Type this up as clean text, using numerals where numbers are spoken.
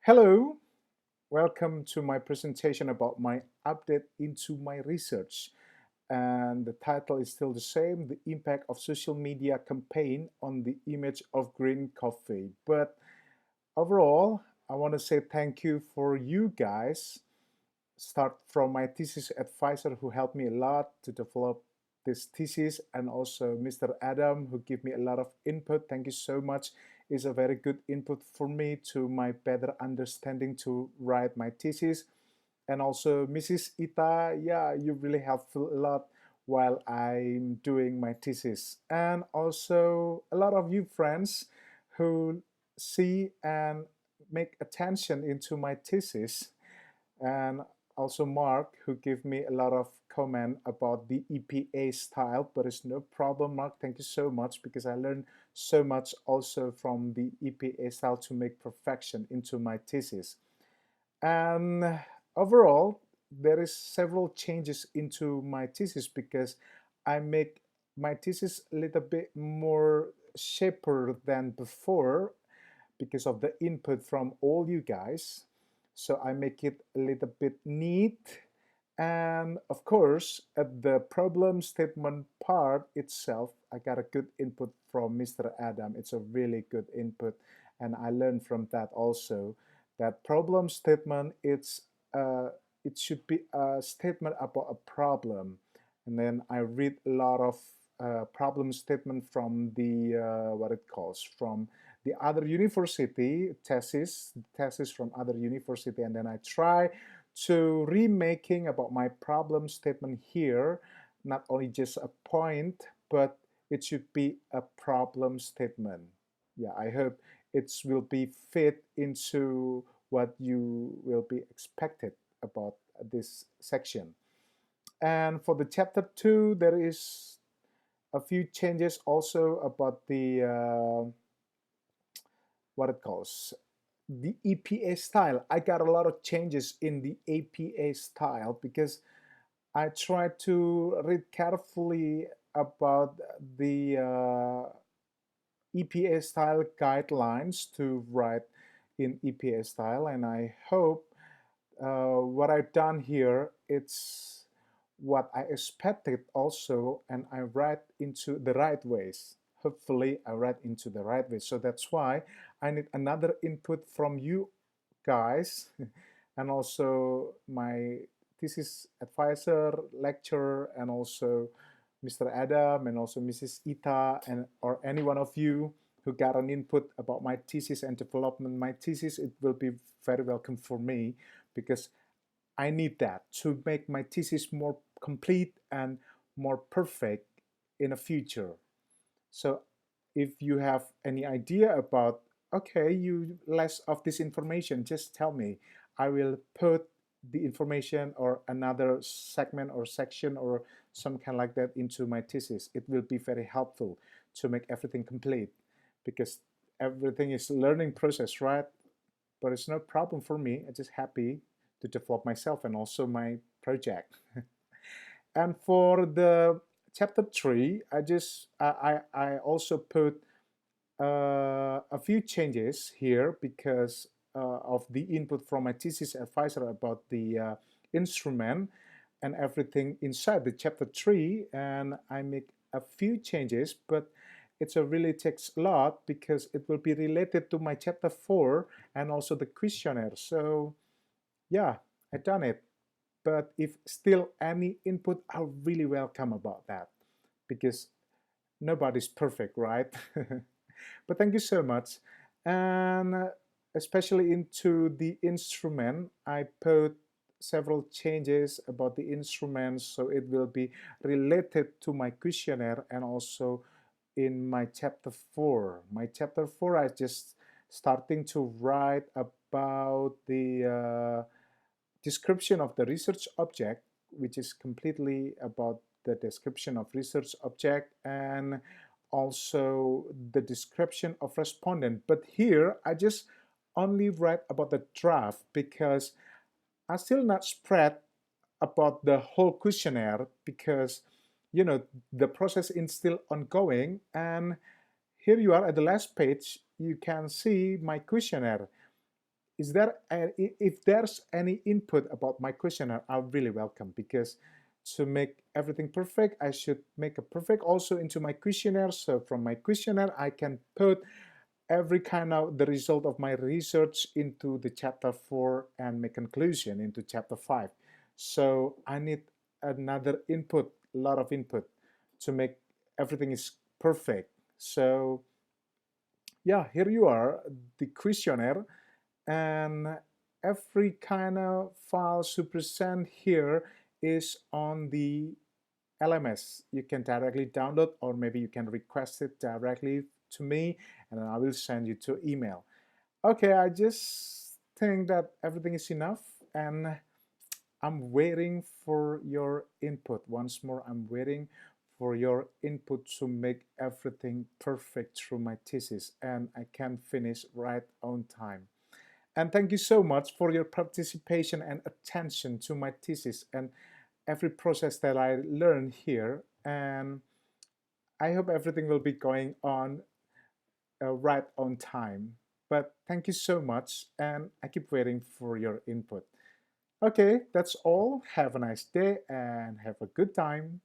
Hello, welcome to my presentation about my update into my research. And the title is still the same, The Impact of Social Media Campaign on the Image of Green Coffee. But overall, I want to say thank you for you guys. Start from my thesis advisor who helped me a lot to develop this thesis, and also Mr. Adam who gave me a lot of input. Thank you so much. It's a very good input for me to my better understanding to write my thesis. And also Mrs. Ita, yeah, you really helped a lot while I'm doing my thesis. And also a lot of you friends who see and make attention into my thesis, and also Mark, who gave me a lot of comment about the EPA style. But it's no problem, Mark. Thank you so much, because I learned so much also from the EPA style to make perfection into my thesis. And overall, there is several changes into my thesis because I make my thesis a little bit more shaper than before because of the input from all you guys. So I make it a little bit neat. And of course, at the problem statement part itself, I got a good input from Mr. Adam. It's a really good input. And I learned from that also that problem statement, it should be a statement about a problem. And then I read a lot of problem statement from the, what it calls, from the other university, thesis from other university, and then I try to remaking about my problem statement here, not only just a point, but it should be a problem statement. Yeah, I hope it will be fit into what you will be expected about this section. And for the chapter 2, there is a few changes also about the what it calls the EPA style. I got a lot of changes in the APA style because I tried to read carefully about the EPA style guidelines to write in EPA style, and I hope what I've done here, it's what I expected also, and I write into the right ways. Hopefully I write into the right way. So that's why I need another input from you guys and also my thesis advisor, lecturer, and also Mr. Adam and also Mrs. Ita, and or any one of you who got an input about my thesis and development my thesis. It will be very welcome for me because I need that to make my thesis more complete and more perfect in the future. So if you have any idea about, okay, you less of this information, just tell me. I will put the information or another segment or section or some kind like that into my thesis. It will be very helpful to make everything complete because everything is learning process, right? But it's no problem for me. I'm just happy to develop myself and also my project. And for the chapter 3, I also put a few changes here because of the input from my thesis advisor about the instrument and everything inside the chapter 3, and I make a few changes, but it's a really takes a lot because it will be related to my chapter 4 and also the questionnaire. So yeah, I done it. But if still any input, I really welcome about that because nobody's perfect, right? But thank you so much. And especially into the instrument, I put several changes about the instruments so it will be related to my questionnaire and also in my chapter 4. My chapter 4, I just starting to write about the description of the research object, which is completely about the description of research object and also the description of respondent. But here I just only write about the draft because I still not spread about the whole questionnaire because you know the process is still ongoing. And here you are at the last page, you can see my questionnaire. if there's any input about my questionnaire, I'm really welcome, because to make everything perfect, I should make a perfect also into my questionnaire. So from my questionnaire, I can put every kind of the result of my research into the chapter 4 and make conclusion into chapter 5. So I need another input, a lot of input to make everything is perfect. So yeah, here you are, the questionnaire, and every kind of files you present here is on the LMS. You can directly download, or maybe you can request it directly to me, and then I will send you to email. Okay, I just think that everything is enough, and I'm waiting for your input. Once more, I'm waiting for your input to make everything perfect through my thesis, and I can finish right on time. And thank you so much for your participation and attention to my thesis and every process that I learned here. And I hope everything will be going on right on time. But thank you so much, and I keep waiting for your input. Okay, that's all. Have a nice day and have a good time.